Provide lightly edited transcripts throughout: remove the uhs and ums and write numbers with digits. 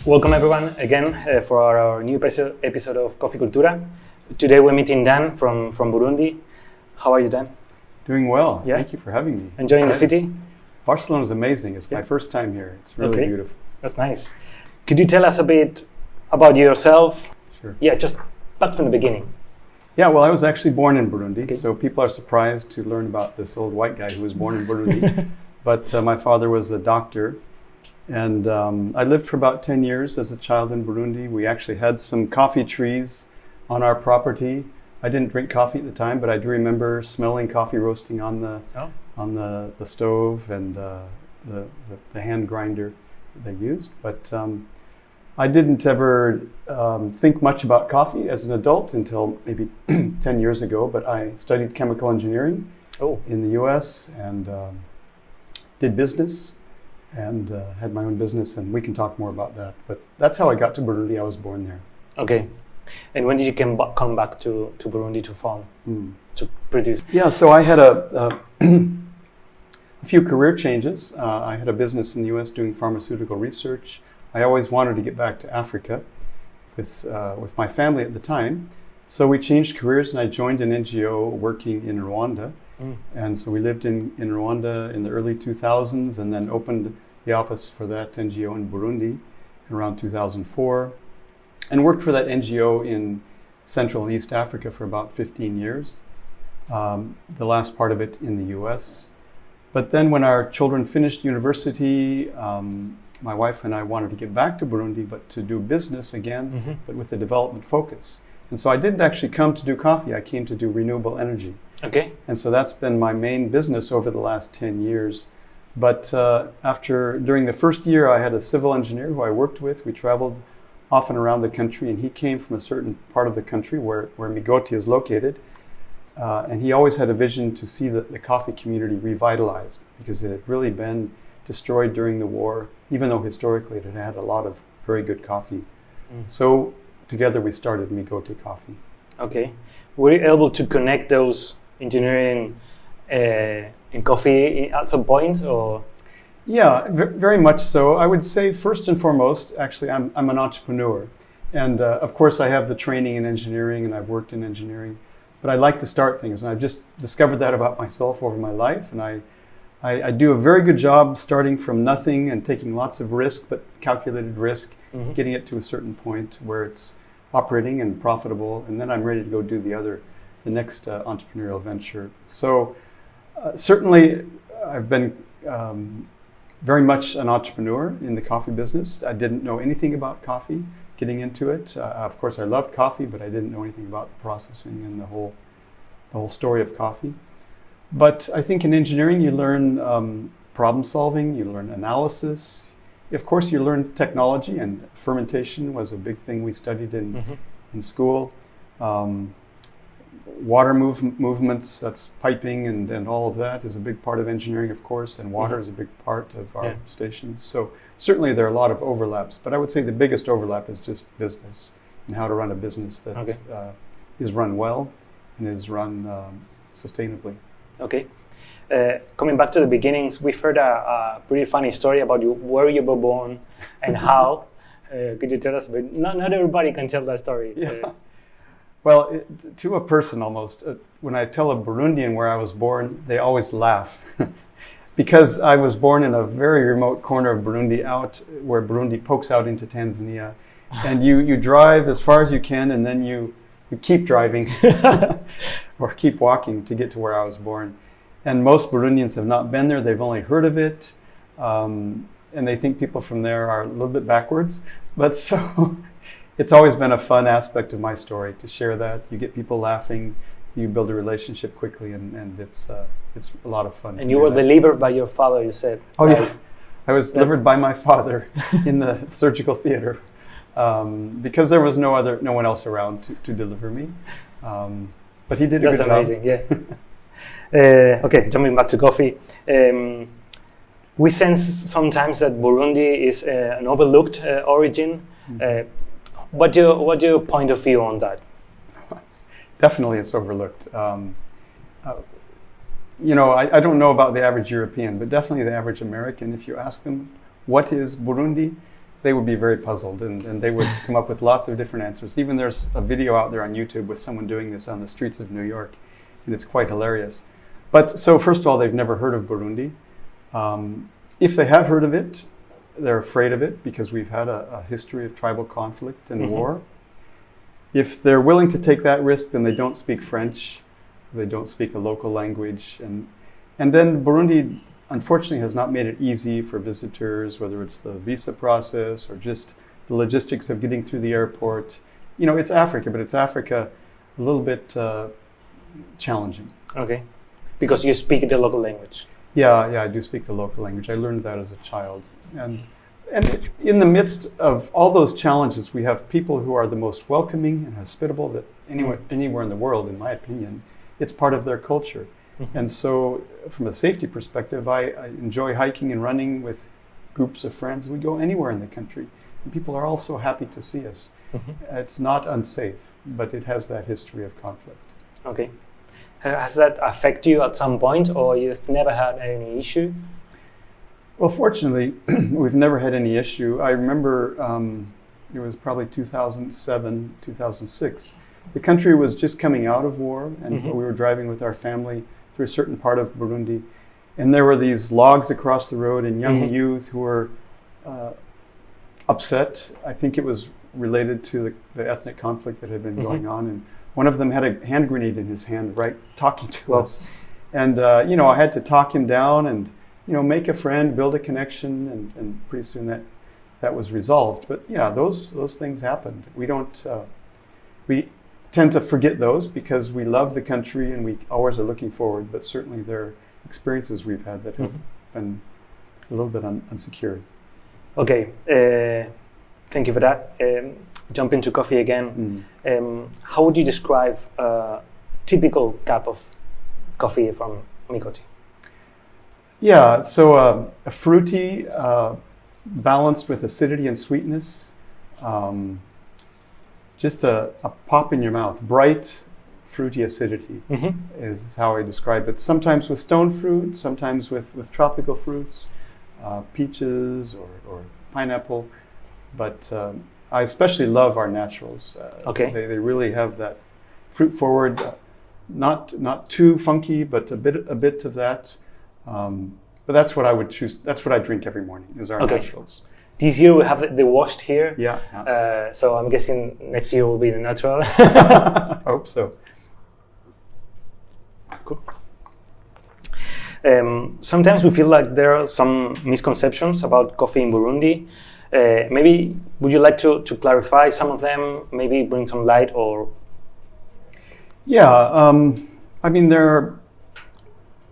Welcome everyone again for our new episode of Coffee Cultura. Today we're meeting Dan from Burundi. How are you, Dan? Doing well. Yeah? Thank you for having me. Enjoying the city? Barcelona is amazing. It's my first time here. It's really beautiful. That's nice. Could you tell us a bit about yourself? Sure. Yeah, just back from the beginning. Yeah, well, I was actually born in Burundi, so people are surprised to learn about this old white guy who was born in Burundi. But my father was a doctor, and I lived for about 10 years as a child in Burundi. We actually had some coffee trees on our property. I didn't drink coffee at the time, but I do remember smelling coffee roasting on the stove and the hand grinder they used. But I didn't ever think much about coffee as an adult until maybe 10 years ago, but I studied chemical engineering in the US and did business and had my own business, and we can talk more about that. But that's how I got to Burundi. I was born there. Okay. And when did you come back to Burundi to farm, to produce? Yeah, so I had a few career changes. I had a business in the US doing pharmaceutical research. I always wanted to get back to Africa with my family at the time. So we changed careers and I joined an NGO working in Rwanda. And so we lived in Rwanda in the early 2000s and then opened the office for that NGO in Burundi around 2004 and worked for that NGO in Central and East Africa for about 15 years, the last part of it in the US. But then when our children finished university, my wife and I wanted to get back to Burundi, but to do business again, but with a development focus. And so I didn't actually come to do coffee, I came to do renewable energy. Okay. And so that's been my main business over the last 10 years. But during the first year, I had a civil engineer who I worked with. We traveled often around the country, and he came from a certain part of the country where Migoti is located. And he always had a vision to see the coffee community revitalized because it had really been destroyed during the war, even though historically it had had a lot of very good coffee. So together we started Migoti Coffee. Okay. Were you able to connect those engineering in coffee at some point, or? Yeah, very much so. I would say first and foremost, actually, I'm an entrepreneur. And of course I have the training in engineering and I've worked in engineering, but I like to start things. And I've just discovered that about myself over my life. And I do a very good job starting from nothing and taking lots of risk, but calculated risk, getting it to a certain point where it's operating and profitable. And then I'm ready to go do the next entrepreneurial venture. So certainly I've been very much an entrepreneur in the coffee business. I didn't know anything about coffee getting into it. Of course, I loved coffee, but I didn't know anything about the processing and the whole story of coffee. But I think in engineering, you learn problem solving, you learn analysis. Of course, you learn technology, and fermentation was a big thing we studied in school. Water movements, that's piping and all of that is a big part of engineering, of course, and water is a big part of our stations. So certainly there are a lot of overlaps, but I would say the biggest overlap is just business and how to run a business that is run well and is run sustainably. Okay. Coming back to the beginnings, we've heard a pretty funny story about where you were born and how. Could you tell us a bit? Not everybody can tell that story. Yeah. Well, to a person almost, when I tell a Burundian where I was born, they always laugh. Because I was born in a very remote corner of Burundi, out where Burundi pokes out into Tanzania. And you drive as far as you can, and then you keep driving or keep walking to get to where I was born. And most Burundians have not been there, they've only heard of it. And they think people from there are a little bit backwards. But so it's always been a fun aspect of my story to share that. You get people laughing, you build a relationship quickly, and it's a lot of fun. And you were delivered by your father, you said. Oh yeah, I was delivered by my father in the surgical theater because there was no one else around to deliver me. But he did a good job. That's amazing, yeah. Okay, jumping back to coffee. We sense sometimes that Burundi is an overlooked origin. What's your point of view on that? Definitely it's overlooked. I don't know about the average European, but definitely the average American. If you ask them, what is Burundi? they would be very puzzled, and they would come up with lots of different answers. Even there's a video out there on YouTube with someone doing this on the streets of New York, and it's quite hilarious. But so first of all, they've never heard of Burundi. If they have heard of it, they're afraid of it because we've had a history of tribal conflict and war. If they're willing to take that risk, then they don't speak French, they don't speak a local language, and then Burundi, unfortunately, has not made it easy for visitors, whether it's the visa process or just the logistics of getting through the airport. You know, it's Africa, but it's Africa a little bit challenging. Okay, because you speak the local language. Yeah, I do speak the local language. I learned that as a child. And in the midst of all those challenges, we have people who are the most welcoming and hospitable that anywhere in the world, in my opinion. It's part of their culture. And so from a safety perspective, I enjoy hiking and running with groups of friends. We go anywhere in the country. And people are all so happy to see us. It's not unsafe, but it has that history of conflict. Okay. Has that affected you at some point, or you've never had any issue? Well, fortunately, we've never had any issue. I remember it was probably 2007, 2006. The country was just coming out of war, and we were driving with our family through a certain part of Burundi. And there were these logs across the road and young youth who were upset. I think it was related to the ethnic conflict that had been going on. And one of them had a hand grenade in his hand, right, talking to us. And, I had to talk him down and, make a friend, build a connection, and pretty soon that was resolved. But, yeah, those things happened. We tend to forget those because we love the country and we always are looking forward, but certainly there are experiences we've had that have been a little bit unsecure. Okay, thank you for that. Jump into coffee again. How would you describe a typical cup of coffee from Migoti? Yeah, so a fruity, balanced with acidity and sweetness. Just a pop in your mouth. Bright, fruity acidity is how I describe it. Sometimes with stone fruit, sometimes with tropical fruits, peaches or pineapple. But I especially love our naturals. They really have that fruit forward, not too funky, but a bit of that. But that's what I would choose. That's what I drink every morning, is our naturals. This year we have the washed here. Yeah. So I'm guessing next year will be the natural. I hope so. Cool. Sometimes we feel like there are some misconceptions about coffee in Burundi. Maybe would you like to clarify some of them? Maybe bring some light or? Yeah. I mean, there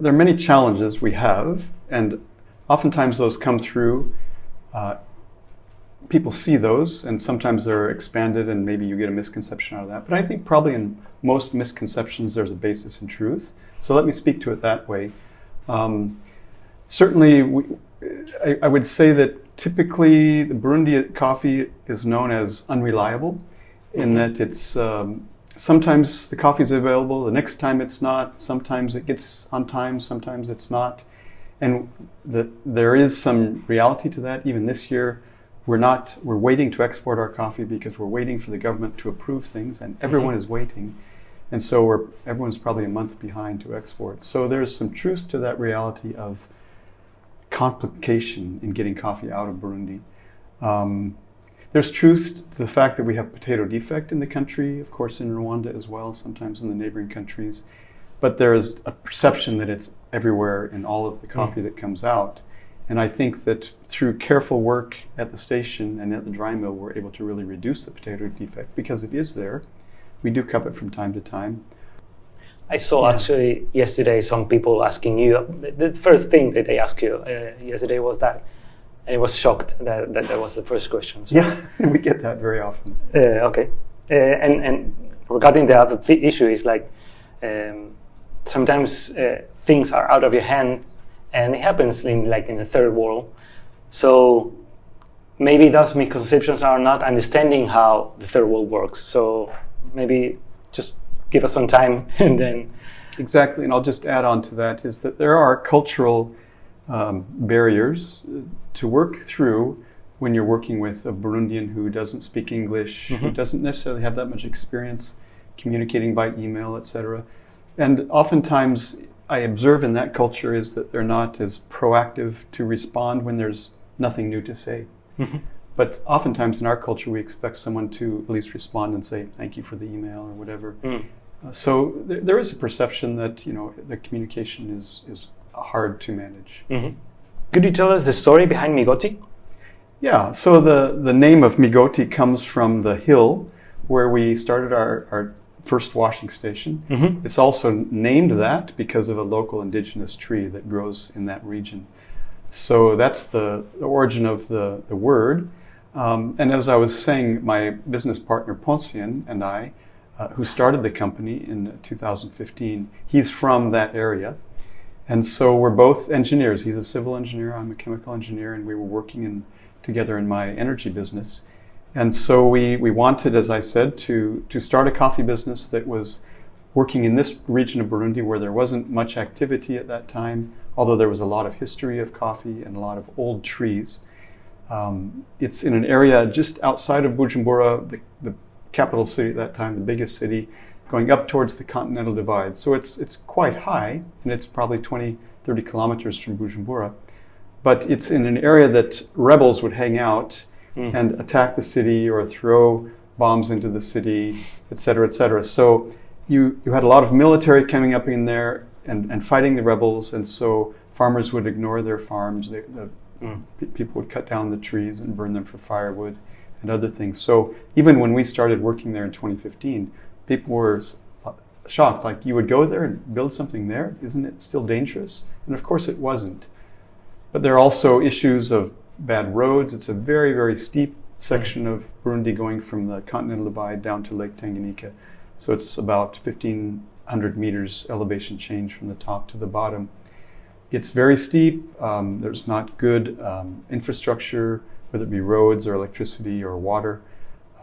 are many challenges we have, and oftentimes those come through. People see those, and sometimes they're expanded, and maybe you get a misconception out of that. But I think probably in most misconceptions, there's a basis in truth. So let me speak to it that way. Certainly, I would say that typically the Burundi coffee is known as unreliable, in that it's sometimes the coffee is available, the next time it's not. Sometimes it gets on time, sometimes it's not. And there is some reality to that. Even this year, we're waiting to export our coffee because we're waiting for the government to approve things, and everyone is waiting. And so everyone's probably a month behind to export. So there's some truth to that reality of complication in getting coffee out of Burundi. There's truth to the fact that we have potato defect in the country, of course in Rwanda as well, sometimes in the neighboring countries. But there's a perception that it's everywhere in all of the coffee that comes out. And I think that through careful work at the station and at the dry mill, we're able to really reduce the potato defect because it is there. We do cup it from time to time. I saw actually yesterday some people asking you, the first thing that they asked you yesterday was that, and I was shocked that that was the first question. So. Yeah, we get that very often. Okay. And regarding the other issue is like, sometimes things are out of your hand, and it happens in the third world. So maybe those misconceptions are not understanding how the third world works. So maybe just give us some time and then. Exactly, and I'll just add on to that is that there are cultural barriers to work through when you're working with a Burundian who doesn't speak English, who doesn't necessarily have that much experience communicating by email, etc. And oftentimes I observe in that culture is that they're not as proactive to respond when there's nothing new to say. But oftentimes in our culture, we expect someone to at least respond and say, thank you for the email or whatever. So there is a perception that, the communication is hard to manage. Could you tell us the story behind Migoti? Yeah, so the name of Migoti comes from the hill where we started our first washing station. It's also named that because of a local indigenous tree that grows in that region. So that's the origin of the word. And as I was saying, my business partner Poncien and I, who started the company in 2015, he's from that area. And so we're both engineers. He's a civil engineer, I'm a chemical engineer, and we were working together in my energy business. And so we wanted, as I said, to start a coffee business that was working in this region of Burundi where there wasn't much activity at that time, although there was a lot of history of coffee and a lot of old trees. It's in an area just outside of Bujumbura, the capital city at that time, the biggest city, going up towards the Continental Divide. So it's quite high, and it's probably 20, 30 kilometers from Bujumbura. But it's in an area that rebels would hang out and attack the city or throw bombs into the city, et cetera, et cetera. So you had a lot of military coming up in there and fighting the rebels, and so farmers would ignore their farms. People would cut down the trees and burn them for firewood and other things. So even when we started working there in 2015, people were shocked, like, you would go there and build something there? Isn't it still dangerous? And of course it wasn't. But there are also issues of bad roads. It's a very, very steep section of Burundi going from the Continental Divide down to Lake Tanganyika. So it's about 1,500 meters elevation change from the top to the bottom. It's very steep. There's not good infrastructure, whether it be roads or electricity or water.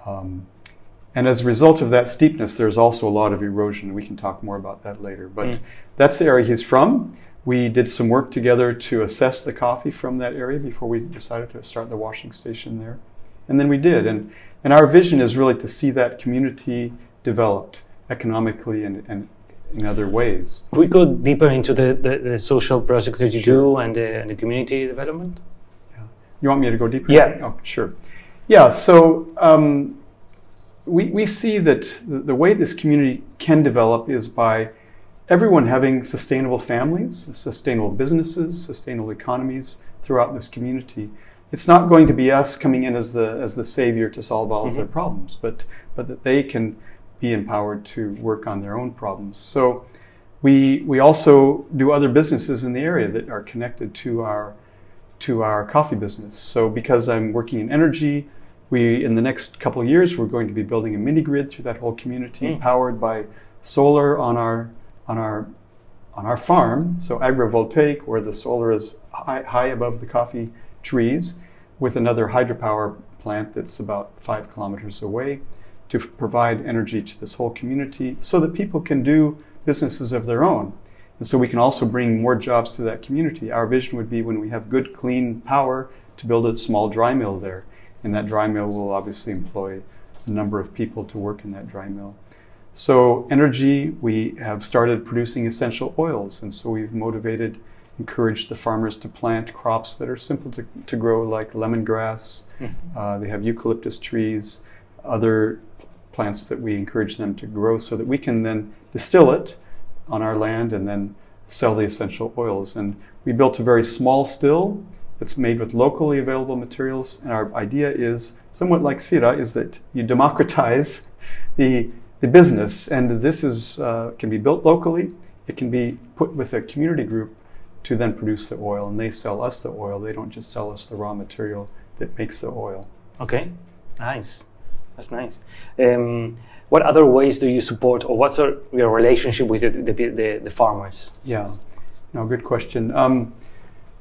And as a result of that steepness, there's also a lot of erosion. We can talk more about that later. But that's the area he's from. We did some work together to assess the coffee from that area before we decided to start the washing station there. And then we did. And our vision is really to see that community developed economically and in other ways. We go deeper into the social projects that you do and the community development? Yeah. You want me to go deeper? Yeah. Oh, sure. Yeah, so we see that the way this community can develop is by everyone having sustainable families, sustainable businesses, sustainable economies throughout this community. It's not going to be us coming in as the savior to solve all of their problems, but that they can be empowered to work on their own problems. So we also do other businesses in the area that are connected to our coffee business. So because I'm working in energy, in the next couple of years, we're going to be building a mini grid through that whole community, powered by solar on our farm. So agrivoltaic, where the solar is high above the coffee trees, with another hydropower plant that's about 5 kilometers away, to provide energy to this whole community so that people can do businesses of their own. And so we can also bring more jobs to that community. Our vision would be, when we have good, clean power, to build a small dry mill there. And that dry mill will obviously employ a number of people to work in that dry mill. So energy, we have started producing essential oils. And so we've encouraged the farmers to plant crops that are simple to grow, like lemongrass. They have eucalyptus trees, other plants that we encourage them to grow so that we can then distill it on our land and then sell the essential oils. And we built a very small still that's made with locally available materials. And our idea is, somewhat like Sira, is that you democratize the business. And this can be built locally. It can be put with a community group to then produce the oil. And they sell us the oil. They don't just sell us the raw material that makes the oil. Okay, nice. That's nice. What other ways do you support, or what's your relationship with the farmers? Yeah, no, good question.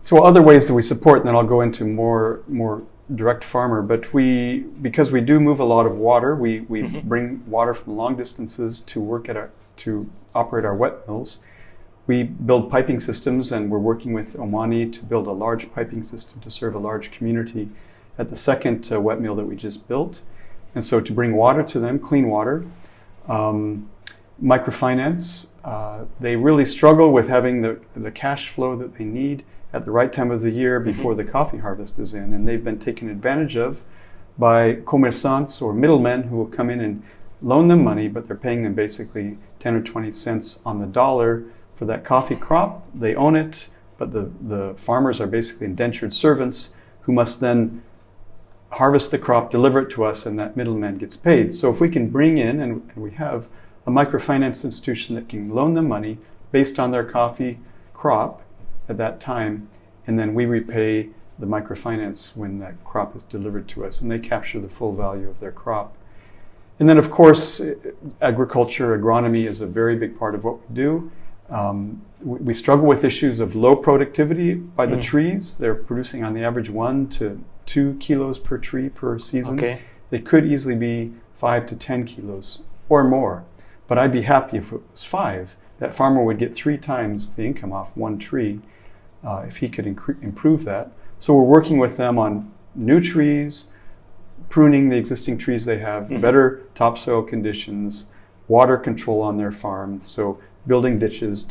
So other ways that we support, and then I'll go into more direct farmer. But because we do move a lot of water, we bring water from long distances to operate our wet mills. We build piping systems, and we're working with Omani to build a large piping system to serve a large community. at the second wet mill that we just built. And so to bring water to them, clean water, microfinance, they really struggle with having the cash flow that they need at the right time of the year before the coffee harvest is in. And they've been taken advantage of by commerçants or middlemen who will come in and loan them money, but they're paying them basically 10 or 20 cents on the dollar for that coffee crop. They own it, but the farmers are basically indentured servants who must then harvest the crop, deliver it to us, and that middleman gets paid. So if we can bring in, and we have a microfinance institution that can loan them money based on their coffee crop at that time, and then we repay the microfinance when that crop is delivered to us, and they capture the full value of their crop. And then, of course, agriculture, agronomy is a very big part of what we do. We struggle with issues of low productivity by the trees. They're producing on the average 1 to 2 kilos per tree per season. Okay. They could easily be 5 to 10 kilos or more. But I'd be happy if it was 5. That farmer would get 3 times the income off one tree if he could improve that. So we're working with them on new trees, pruning the existing trees they have, better topsoil conditions, water control on their farm. So building ditches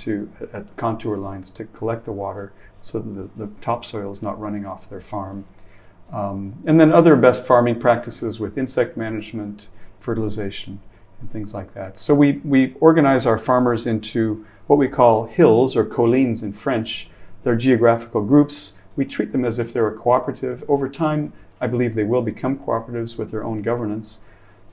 at contour lines to collect the water so that the topsoil is not running off their farm. And then other best farming practices with insect management, fertilization, and things like that. So we organize our farmers into what we call hills, or colinas in French. They're geographical groups. We treat them as if they're a cooperative. Over time, I believe they will become cooperatives with their own governance,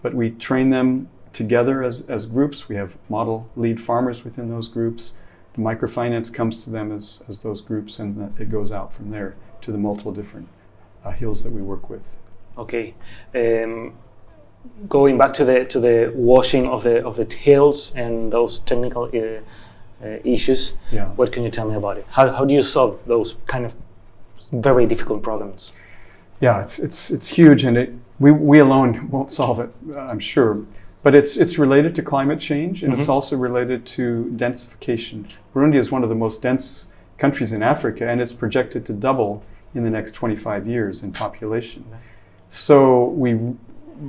but we train them together as groups. We have model lead farmers within those groups. The microfinance comes to them as those groups, and it goes out from there to the multiple different hills that we work with. Okay. Going back to the washing of the hills and those technical issues, what can you tell me about it? How do you solve those kind of very difficult problems? Yeah, it's huge, and we alone won't solve it, I'm sure. But it's related to climate change, and it's also related to densification. Burundi is one of the most dense countries in Africa, and it's projected to double in the next 25 years in population. So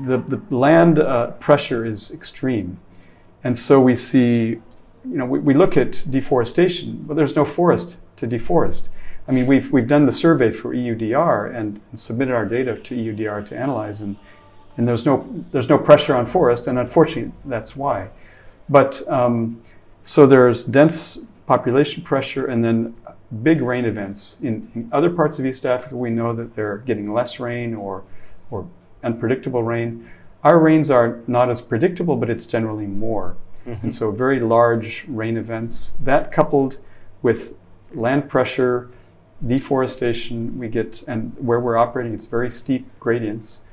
the land pressure is extreme, and so we see, we look at deforestation, but there's no forest to deforest. I mean, we've done the survey for EUDR and submitted our data to EUDR to analyze, and there's no pressure on forest, and unfortunately that's why. But so there's dense population pressure, and then big rain events. In other parts of East Africa, we know that they're getting less rain or unpredictable rain. Our rains are not as predictable, but it's generally more. And so very large rain events, that coupled with land pressure, deforestation, we get, and where we're operating, it's very steep gradients.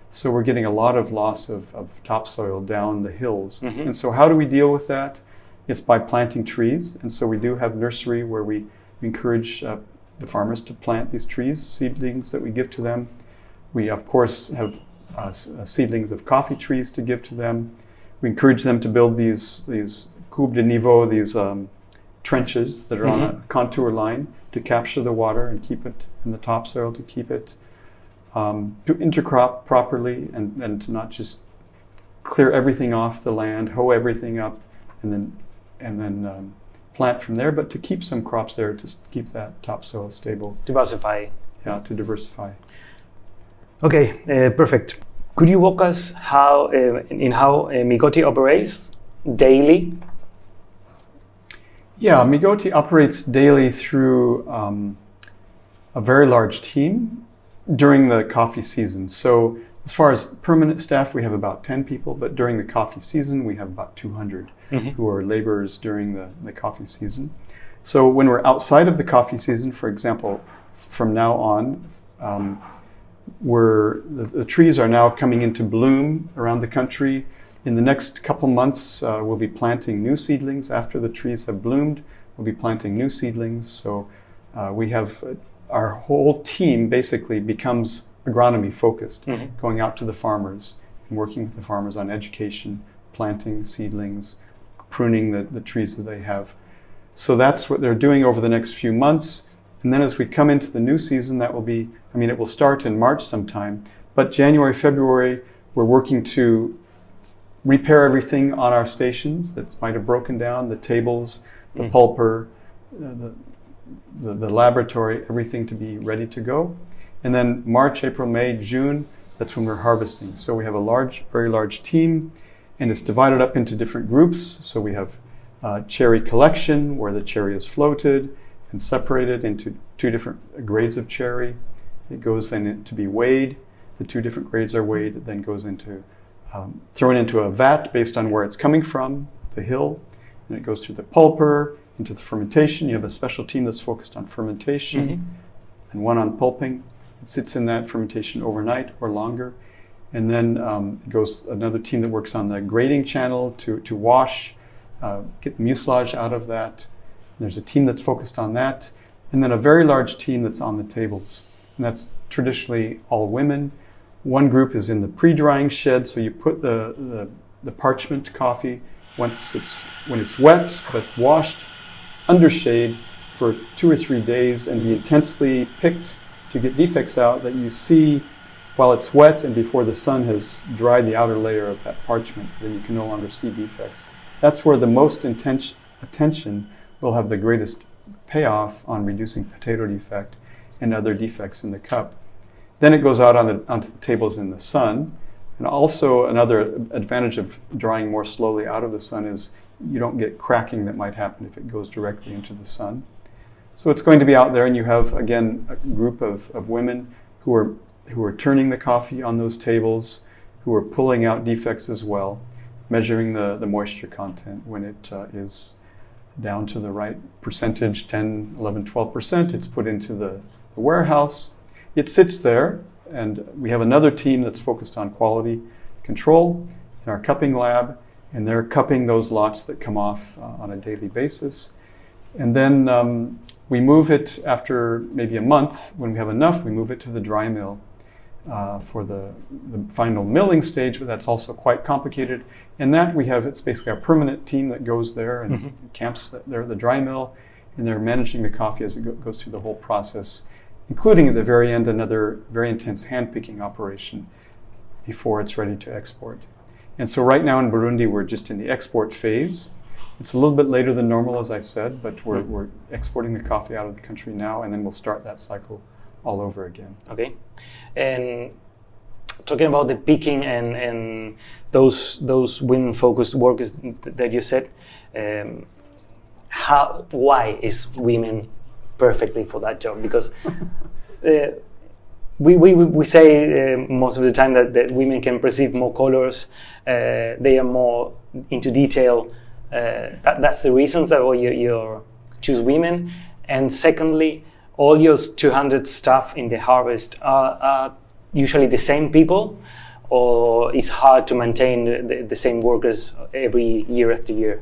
So we're getting a lot of loss of topsoil down the hills. And so how do we deal with that? It's by planting trees. And so we do have nursery where we encourage the farmers to plant these trees, seedlings that we give to them. We, of course, have seedlings of coffee trees to give to them. We encourage them to build these coupe de niveau, these trenches that are on a contour line to capture the water and keep it in the topsoil, to keep it, to intercrop properly, and to not just clear everything off the land, hoe everything up, and then plant from there, but to keep some crops there to keep that topsoil stable. Diversify. Yeah, to diversify. Okay, perfect. Could you walk us how Migoti operates daily? Yeah, Migoti operates daily through a very large team during the coffee season. So as far as permanent staff, we have about 10 people, but during the coffee season, we have about 200 who are laborers during the coffee season. So when we're outside of the coffee season, for example, from now on, the trees are now coming into bloom around the country. In the next couple months, we'll be planting new seedlings. After the trees have bloomed, we'll be planting new seedlings. So we have our whole team basically becomes agronomy focused, going out to the farmers and working with the farmers on education, planting seedlings, pruning the trees that they have. So that's what they're doing over the next few months. And then as we come into the new season, that will be, it will start in March sometime, but January, February, we're working to repair everything on our stations that might have broken down, the tables, the pulper, the laboratory, everything to be ready to go. And then March, April, May, June, that's when we're harvesting. So we have a very large team, and it's divided up into different groups. So we have cherry collection, where the cherry is floated and separated into 2 different grades of cherry. It goes then to be weighed. The 2 different grades are weighed. It then goes into thrown into a vat based on where it's coming from, the hill. And it goes through the pulper, into the fermentation. You have a special team that's focused on fermentation and one on pulping. It sits in that fermentation overnight or longer. And then it goes another team that works on the grading channel to wash, get the mucilage out of that. And there's a team that's focused on that. And then a very large team that's on the tables. And that's traditionally all women. One group is in the pre-drying shed, so you put the parchment coffee when it's wet but washed under shade for 2 or 3 days and be intensely picked to get defects out that you see while it's wet and before the sun has dried the outer layer of that parchment. Then you can no longer see defects. That's where the most attention will have the greatest payoff on reducing potato defect and other defects in the cup. Then it goes out onto the tables in the sun. And also another advantage of drying more slowly out of the sun is you don't get cracking that might happen if it goes directly into the sun. So it's going to be out there, and you have, again, a group of women who are turning the coffee on those tables, who are pulling out defects as well, measuring the moisture content when it is down to the right percentage, 10, 11, 12%. It's put into the warehouse. It sits there, and we have another team that's focused on quality control in our cupping lab, and they're cupping those lots that come off on a daily basis. And then we move it after maybe a month. When we have enough, we move it to the dry mill for the final milling stage, but that's also quite complicated. And that it's basically our permanent team that goes there and camps there at the dry mill, and they're managing the coffee as it goes through the whole process, including at the very end another very intense hand-picking operation before it's ready to export. And so right now in Burundi, we're just in the export phase. It's a little bit later than normal, as I said, but we're exporting the coffee out of the country now, and then we'll start that cycle all over again. Okay. And talking about the picking and those women-focused work that you said, why is women perfectly for that job? Because we say most of the time that women can perceive more colors, they are more into detail. That's the reasons that you choose women. And secondly, all your 200 staff in the harvest are usually the same people, or it's hard to maintain the same workers every year after year?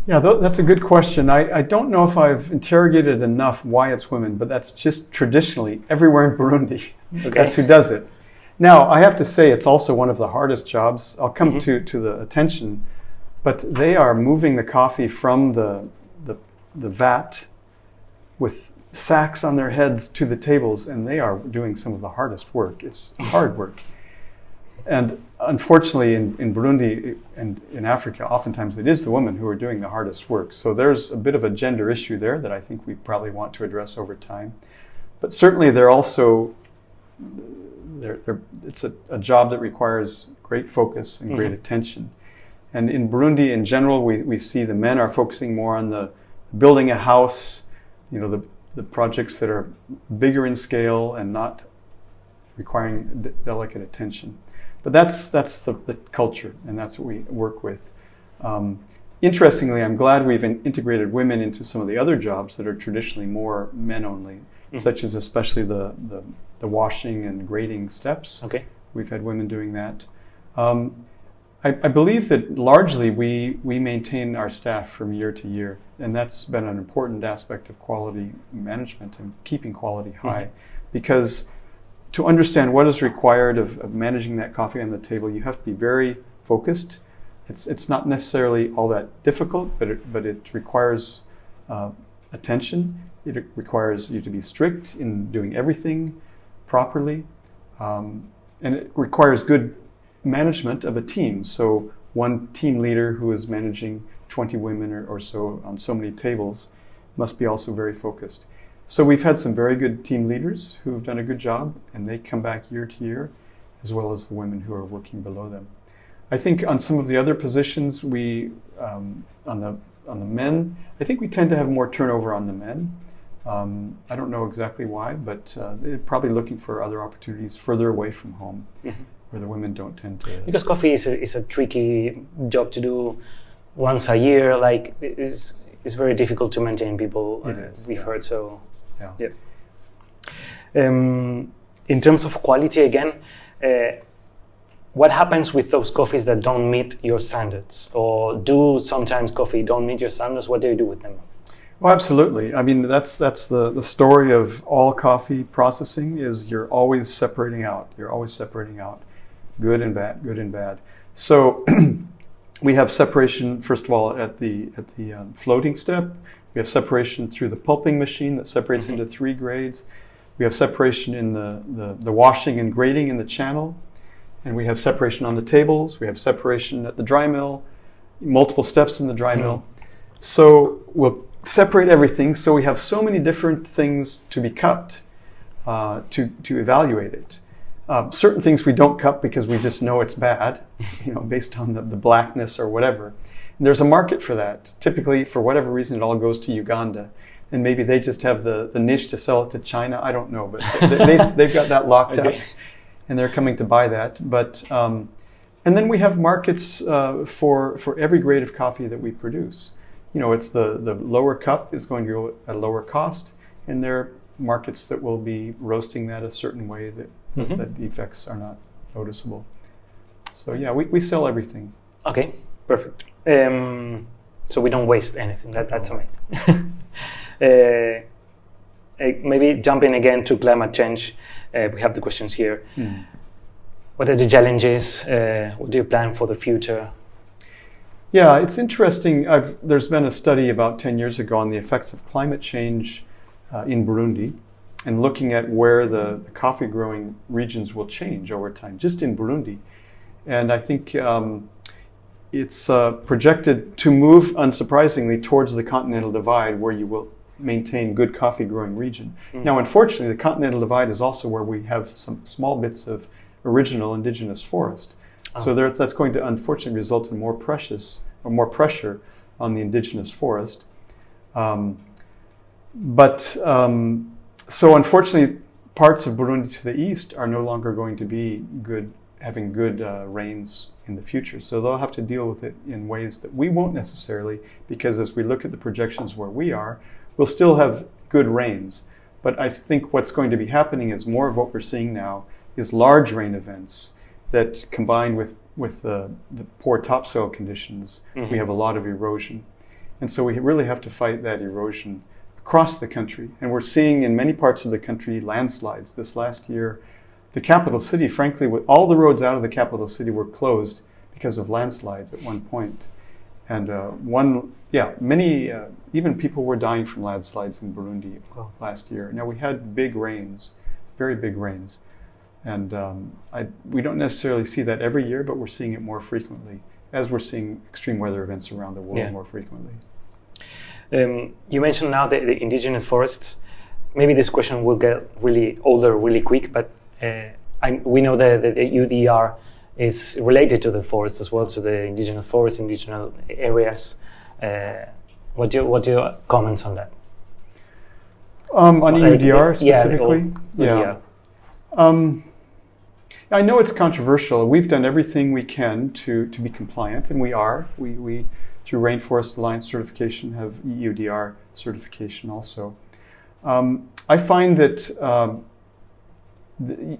Yeah, that's a good question. I don't know if I've interrogated enough why it's women, but that's just traditionally everywhere in Burundi. Okay. That's who does it. Now, I have to say it's also one of the hardest jobs. I'll come to the attention, but they are moving the coffee from the vat with sacks on their heads to the tables, and they are doing some of the hardest work. It's hard work. And unfortunately, in Burundi and in Africa, oftentimes it is the women who are doing the hardest work. So there's a bit of a gender issue there that I think we probably want to address over time. But certainly it's a job that requires great focus and great attention. And in Burundi, in general, we see the men are focusing more on the building a house, the projects that are bigger in scale and not requiring delicate attention. But that's the culture, and that's what we work with. Interestingly, I'm glad we've integrated women into some of the other jobs that are traditionally more men-only, such as especially the washing and grading steps. Okay. We've had women doing that. I believe that largely we maintain our staff from year to year, and that's been an important aspect of quality management and keeping quality high, because to understand what is required of managing that coffee on the table, you have to be very focused. It's not necessarily all that difficult, but it requires attention. It requires you to be strict in doing everything properly. And it requires good management of a team. So one team leader who is managing 20 women or so on so many tables must be also very focused. So we've had some very good team leaders who have done a good job, and they come back year to year, as well as the women who are working below them. I think on some of the other positions, we on the men, I think we tend to have more turnover on the men. I don't know exactly why, but they're probably looking for other opportunities further away from home, where the women don't tend to. Because coffee is a tricky job to do once a year. Like it's very difficult to maintain people. It is. We've heard so. Yeah. In terms of quality, again, what happens with those coffees that don't meet your standards, or do sometimes coffee don't meet your standards? What do you do with them? Well, absolutely. I mean, that's the story of all coffee processing is you're always separating out. You're always separating out good and bad, good and bad. So we have separation, first of all, at the floating step. We have separation through the pulping machine that separates into 3 grades. We have separation in the washing and grading in the channel. And we have separation on the tables. We have separation at the dry mill, multiple steps in the dry mill. So we'll separate everything. So we have so many different things to be cupped to evaluate it. Certain things we don't cup because we just know it's bad, based on the blackness or whatever. And there's a market for that. Typically, for whatever reason, it all goes to Uganda. And maybe they just have the niche to sell it to China. I don't know, but they've got that locked up. And they're coming to buy that. But and then we have markets for every grade of coffee that we produce. It's the lower cup is going to go at a lower cost, and there are markets that will be roasting that a certain way that the effects are not noticeable. So yeah, we sell everything. Okay, perfect. So we don't waste anything. That's amazing. Maybe jumping again to climate change. We have the questions here. What are the challenges? What do you plan for the future? Yeah, it's interesting. There's been a study about 10 years ago on the effects of climate change in Burundi, and looking at where the coffee growing regions will change over time, just in Burundi. And I think it's projected to move, unsurprisingly, towards the continental divide, where you will maintain good coffee growing region. Now, unfortunately, the continental divide is also where we have some small bits of original indigenous forest. So that's going to unfortunately result in more pressure on the indigenous forest. So unfortunately, parts of Burundi to the east are no longer going to be having good rains in the future. So they'll have to deal with it in ways that we won't necessarily, because as we look at the projections where we are, we'll still have good rains. But I think what's going to be happening is more of what we're seeing now is large rain events that, combined with the poor topsoil conditions, we have a lot of erosion. And so we really have to fight that erosion across the country. And we're seeing in many parts of the country landslides. This last year, the capital city, frankly, all the roads out of the capital city were closed because of landslides at one point. And many, even people were dying from landslides in Burundi last year. Now, we had big rains, very big rains. And we don't necessarily see that every year, but we're seeing it more frequently, as we're seeing extreme weather events around the world more frequently. You mentioned now the indigenous forests. Maybe this question will get really older really quick, but we know that the UDR is related to the forest as well, so the indigenous forests, indigenous areas. What do your comments on that? On EUDR specifically? Yeah. I know it's controversial. We've done everything we can to be compliant, and we are. We through Rainforest Alliance certification have EUDR certification also. I find that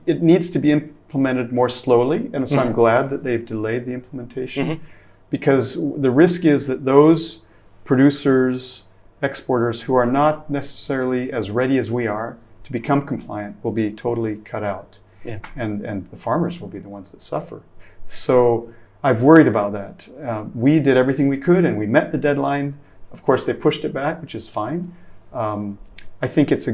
it needs to be implemented more slowly, and so I'm glad that they've delayed the implementation, because the risk is that those producers, exporters who are not necessarily as ready as we are to become compliant will be totally cut out. Yeah. And the farmers will be the ones that suffer. So I've worried about that. We did everything we could, and we met the deadline. Of course, they pushed it back, which is fine. I think it's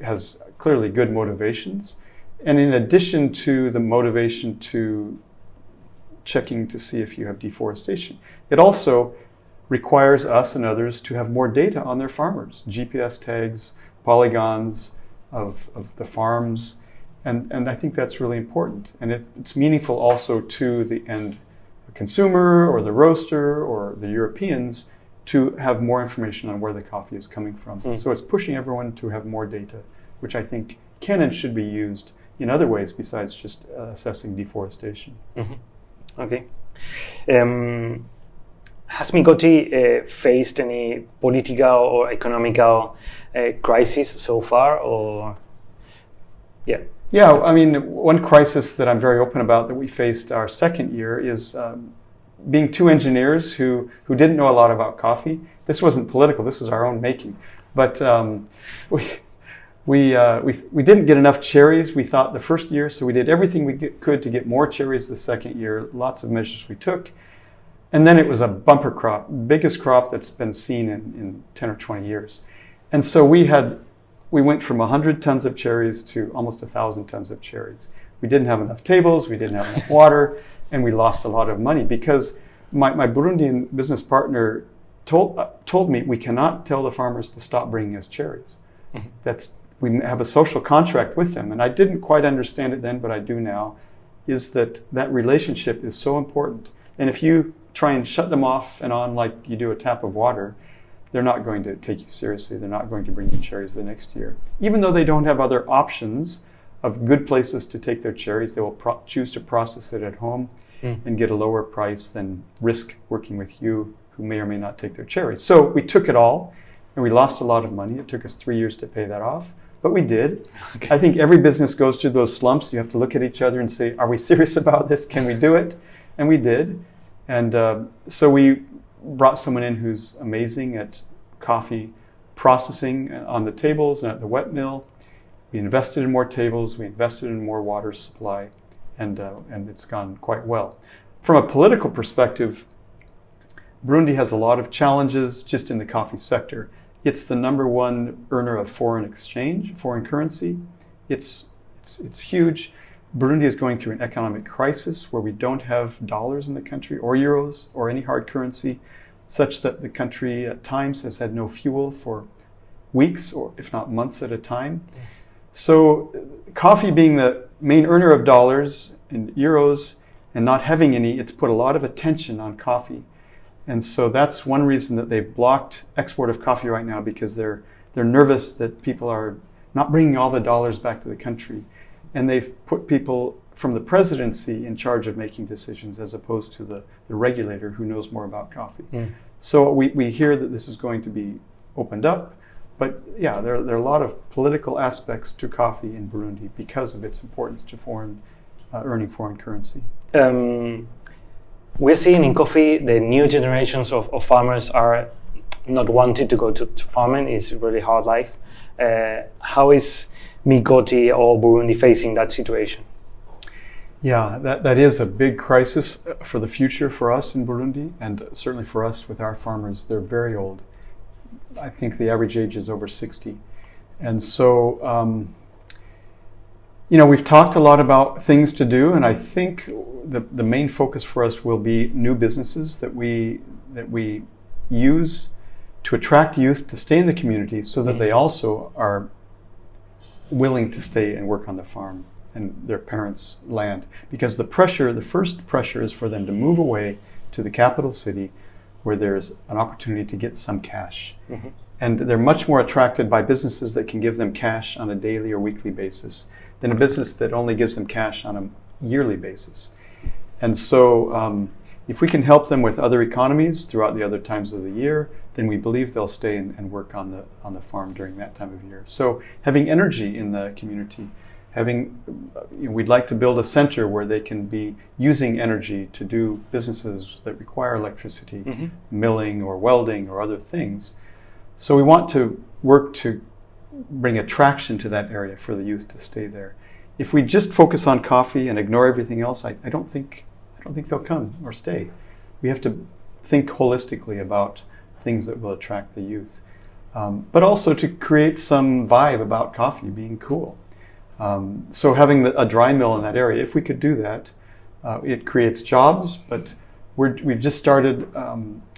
has clearly good motivations. And in addition to the motivation to checking to see if you have deforestation, it also requires us and others to have more data on their farmers, GPS tags, polygons of the farms. And I think that's really important. And it's meaningful also to the end consumer or the roaster or the Europeans to have more information on where the coffee is coming from. So it's pushing everyone to have more data, which I think can and should be used in other ways besides just assessing deforestation. Okay. Has Migoti faced any political or economical crisis so far? Or Yeah, I mean, one crisis that I'm very open about that we faced our second year is being two engineers who didn't know a lot about coffee. This wasn't political, this was our own making. But we didn't get enough cherries, we thought, the first year, so we did everything we could to get more cherries the second year, lots of measures we took. And then it was a bumper crop, biggest crop that's been seen in 10 or 20 years. And so we went from 100 tons of cherries to almost 1,000 tons of cherries. We didn't have enough tables, we didn't have enough water, and we lost a lot of money because my Burundian business partner told me we cannot tell the farmers to stop bringing us cherries. We have a social contract with them, and I didn't quite understand it then, but I do now, is that relationship is so important. And if you try and shut them off and on like you do a tap of water, they're not going to take you seriously. They're not going to bring you cherries the next year. Even though they don't have other options of good places to take their cherries, they will choose to process it at home and get a lower price than risk working with you who may or may not take their cherries. So we took it all and we lost a lot of money. It took us 3 years to pay that off, but we did. Okay. I think every business goes through those slumps. You have to look at each other and say, are we serious about this? Can we do it? And we did. And so we brought someone in who's amazing at coffee processing on the tables and at the wet mill. We invested in more tables, we invested in more water supply, and it's gone quite well. From a political perspective, Burundi has a lot of challenges just in the coffee sector. It's the number one earner of foreign exchange, foreign currency. It's huge. Burundi is going through an economic crisis where we don't have dollars in the country or euros or any hard currency, such that the country at times has had no fuel for weeks or if not months at a time. So coffee being the main earner of dollars and euros and not having any, it's put a lot of attention on coffee. And so that's one reason that they've blocked export of coffee right now, because they're nervous that people are not bringing all the dollars back to the country. And they've put people from the presidency in charge of making decisions as opposed to the regulator who knows more about coffee. So we hear that this is going to be opened up, but yeah, there are a lot of political aspects to coffee in Burundi because of its importance to earning foreign currency. We're seeing in coffee the new generations of farmers are not wanting to go to farming. It's a really hard life. How is Migoti or Burundi facing that situation? Yeah, that is a big crisis for the future for us in Burundi, and certainly for us with our farmers. They're very old. I think the average age is over 60. And so, we've talked a lot about things to do, and I think the main focus for us will be new businesses that we use to attract youth to stay in the community so that they also are willing to stay and work on the farm and their parents' land. Because the first pressure is for them to move away to the capital city where there's an opportunity to get some cash. And they're much more attracted by businesses that can give them cash on a daily or weekly basis than a business that only gives them cash on a yearly basis. And so if we can help them with other economies throughout the other times of the year, then we believe they'll stay and work on the farm during that time of year. So having energy in the community, we'd like to build a center where they can be using energy to do businesses that require electricity, milling or welding or other things. So we want to work to bring attraction to that area for the youth to stay there. If we just focus on coffee and ignore everything else, I don't think they'll come or stay. We have to think holistically about things that will attract the youth. but also to create some vibe about coffee being cool. So having a dry mill in that area, if we could do that, it creates jobs, but we've just started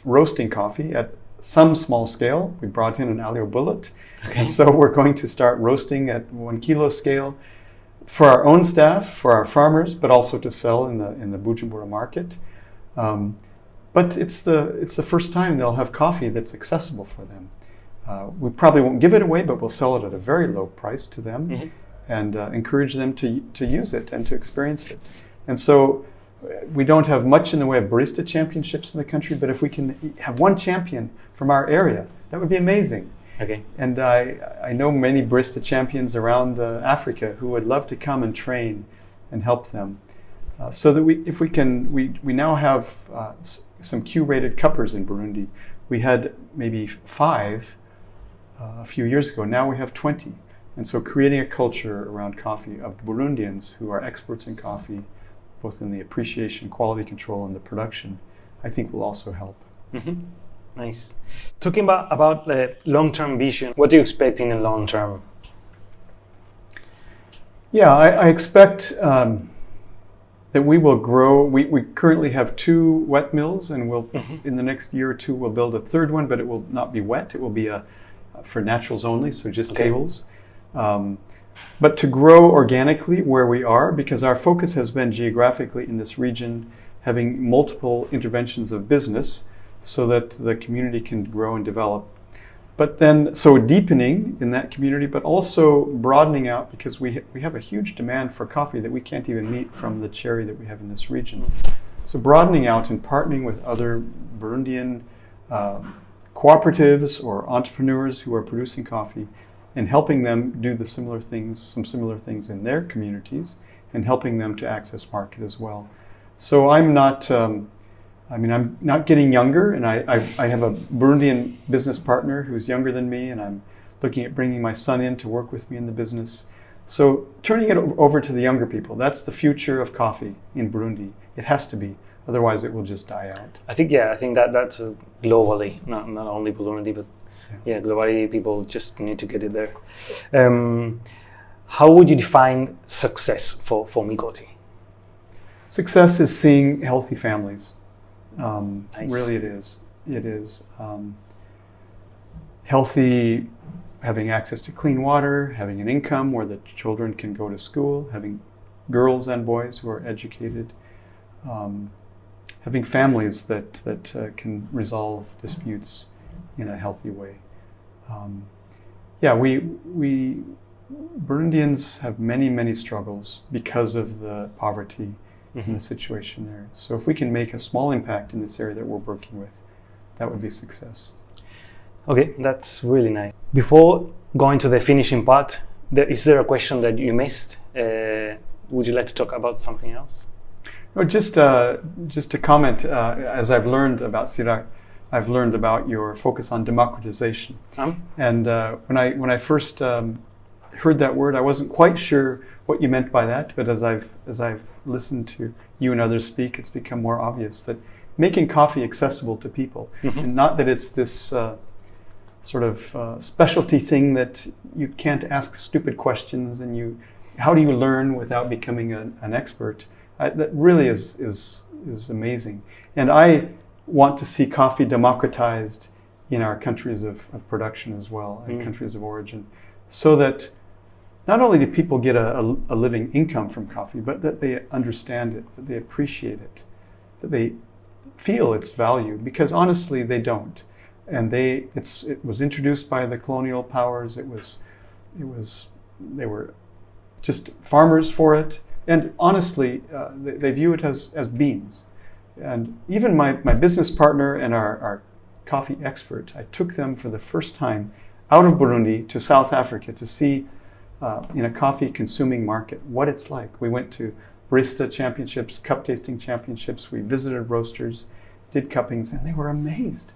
roasting coffee at some small scale. We brought in an alio bullet, and so we're going to start roasting at 1 kilo scale for our own staff, for our farmers, but also to sell in the Bujumbura market. But it's the first time they'll have coffee that's accessible for them. We probably won't give it away, but we'll sell it at a very low price to them, and encourage them to use it and to experience it. And so we don't have much in the way of barista championships in the country, but if we can have one champion from our area, that would be amazing. Okay. And I know many barista champions around Africa who would love to come and train and help them. So that we now have some Q-rated cuppers in Burundi. We had maybe 5 a few years ago. Now we have 20. And so creating a culture around coffee of Burundians who are experts in coffee, both in the appreciation, quality control, and the production, I think will also help. Mm-hmm. Nice. Talking about the long-term vision, what do you expect in the long term? Yeah, I expect that we will grow. We currently have 2 wet mills, and we'll in the next year or 2 we'll build a 3rd one, but it will not be wet. It will be for naturals only, so just tables. But to grow organically where we are, because our focus has been geographically in this region, having multiple interventions of business so that the community can grow and develop. But then, so deepening in that community, but also broadening out, because we have a huge demand for coffee that we can't even meet from the cherry that we have in this region. So broadening out and partnering with other Burundian cooperatives or entrepreneurs who are producing coffee, and helping them do some similar things in their communities, and helping them to access market as well. So I'm not getting younger, and I have a Burundian business partner who's younger than me, and I'm looking at bringing my son in to work with me in the business. So turning it over to the younger people, that's the future of coffee in Burundi. It has to be, otherwise it will just die out. I think that's globally, not only Burundi, but yeah, globally people just need to get it there. How would you define success for Migoti? Success is seeing healthy families. Nice. Really it is. It is healthy, having access to clean water, having an income where the children can go to school, having girls and boys who are educated, having families that can resolve disputes in a healthy way. We Burundians have many struggles because of the poverty and the situation there. So if we can make a small impact in this area that we're working with, that would be success. Okay, that's really nice. Before going to the finishing part, is there a question that you missed? Would you like to talk about something else? No, just to comment, as I've learned about Sirac, I've learned about your focus on democratization. And when I first heard that word, I wasn't quite sure what you meant by that. But as I've listened to you and others speak, it's become more obvious that making coffee accessible to people, and not that it's this sort of specialty thing that you can't ask stupid questions and how do you learn without becoming an expert? That really is amazing. And I want to see coffee democratized in our countries of production as well, and countries of origin, so that not only do people get a living income from coffee, but that they understand it, that they appreciate it, that they feel its value, because honestly they don't. And it was introduced by the colonial powers. They were just farmers for it, and honestly they view it as beans. And even my business partner and our coffee expert, I took them for the first time out of Burundi to South Africa to see in a coffee consuming market what it's like. We went to barista championships, cup tasting championships. We visited roasters, did cuppings, and they were amazed.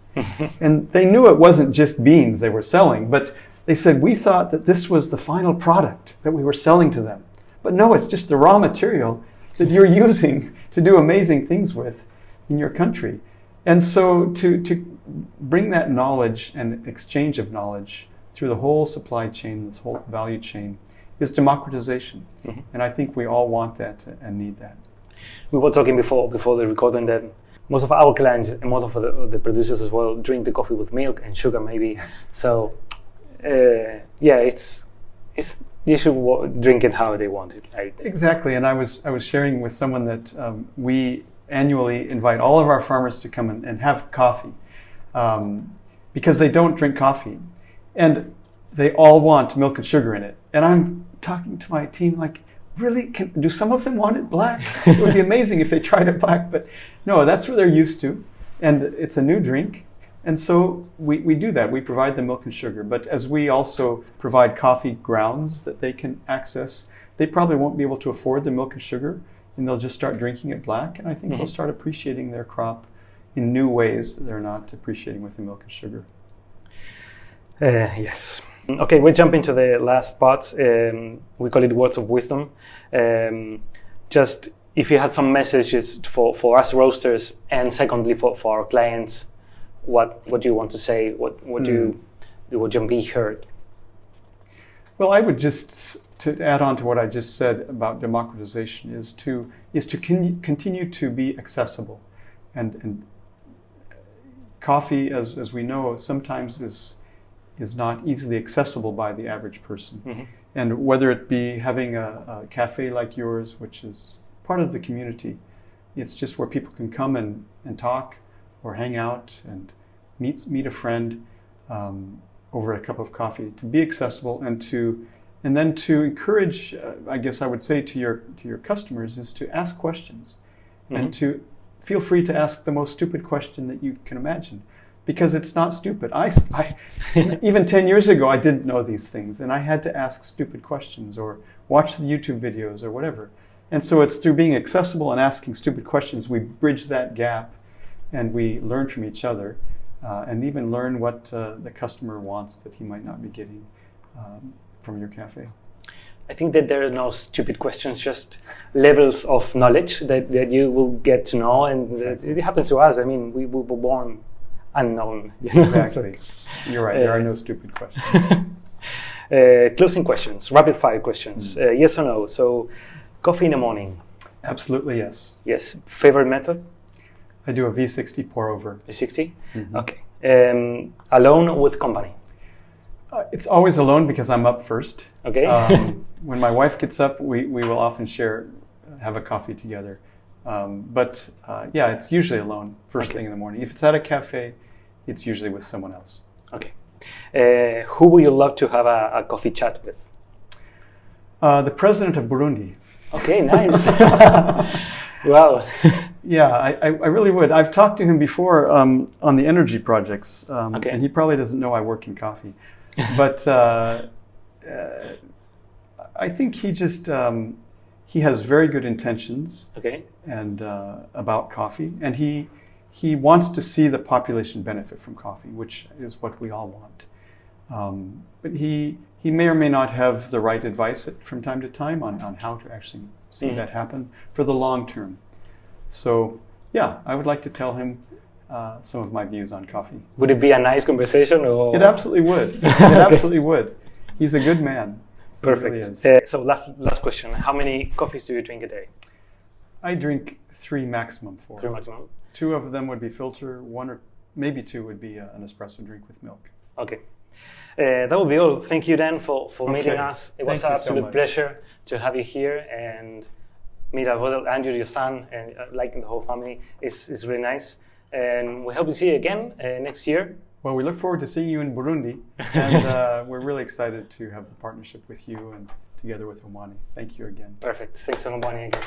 And they knew it wasn't just beans they were selling, but they said, we thought that this was the final product that we were selling to them. But no, it's just the raw material that you're using to do amazing things with in your country. And so to bring that knowledge and exchange of knowledge through the whole supply chain, this whole value chain, is democratization. Mm-hmm. And I think we all want that and need that. We were talking before the recording that most of our clients and most of the producers as well drink the coffee with milk and sugar maybe. So it's you should drink it how they want it. Like. Exactly, and I was sharing with someone that we annually invite all of our farmers to come and have coffee because they don't drink coffee, and they all want milk and sugar in it. And I'm talking to my team like, really, do some of them want it black? It would be amazing if they tried it black, but no, that's what they're used to, and it's a new drink. And so we do that. We provide the milk and sugar. But as we also provide coffee grounds that they can access, they probably won't be able to afford the milk and sugar, and they'll just start drinking it black. And I think they'll start appreciating their crop in new ways that they're not appreciating with the milk and sugar. Yes. Okay, we'll jump into the last part. We call it words of wisdom. Just if you had some messages for us roasters, and secondly for our clients, what do you want to say? What do you be heard? Well, I would just to add on to what I just said about democratization is to continue to be accessible, and coffee, as we know, sometimes is not easily accessible by the average person. Mm-hmm. And whether it be having a cafe like yours, which is part of the community, it's just where people can come and talk or hang out and meet a friend over a cup of coffee, to be accessible and then to encourage, I guess I would say to your customers, is to ask questions. Mm-hmm. And to feel free to ask the most stupid question that you can imagine, because it's not stupid. I even 10 years ago, I didn't know these things, and I had to ask stupid questions or watch the YouTube videos or whatever. And so it's through being accessible and asking stupid questions, we bridge that gap, and we learn from each other, and even learn what the customer wants that he might not be getting from your cafe. I think that there are no stupid questions, just levels of knowledge that you will get to know, and exactly. It happens to us. I mean, we were born unknown. Exactly. You're right. There are no stupid questions. Closing questions, rapid fire questions. Yes or no? So, coffee in the morning? Absolutely yes. Yes. Favorite method? I do a V60 pour over. V60? Mm-hmm. Okay. Alone or with company? It's always alone because I'm up first. Okay. When my wife gets up, we will often have a coffee together. But it's usually alone first thing in the morning. If it's at a cafe, it's usually with someone else. Okay. Who would you love to have a coffee chat with? The president of Burundi. Okay, nice. Wow. Yeah, I really would. I've talked to him before on the energy projects, and he probably doesn't know I work in coffee. But I think he has very good intentions. Okay. And about coffee, and he wants to see the population benefit from coffee, which is what we all want. But he may or may not have the right advice from time to time on how to actually see that happen for the long term. So yeah, I would like to tell him some of my views on coffee. Would it be a nice conversation? Or? It absolutely would. It absolutely would. He's a good man. Perfect. Really so last question. How many coffees do you drink a day? I drink 3 maximum, 4. 3 maximum? 2 of them would be filter, 1 or maybe 2 would be an espresso drink with milk. Okay. That will be all. Thank you, Dan, for meeting us. It was an absolute pleasure to have you here, and meet Andrew, your son, and liking the whole family is really nice. And we hope to see you again next year. Well, we look forward to seeing you in Burundi, and we're really excited to have the partnership with you and together with Omani. Thank you again. Perfect. Thanks, Omani, again.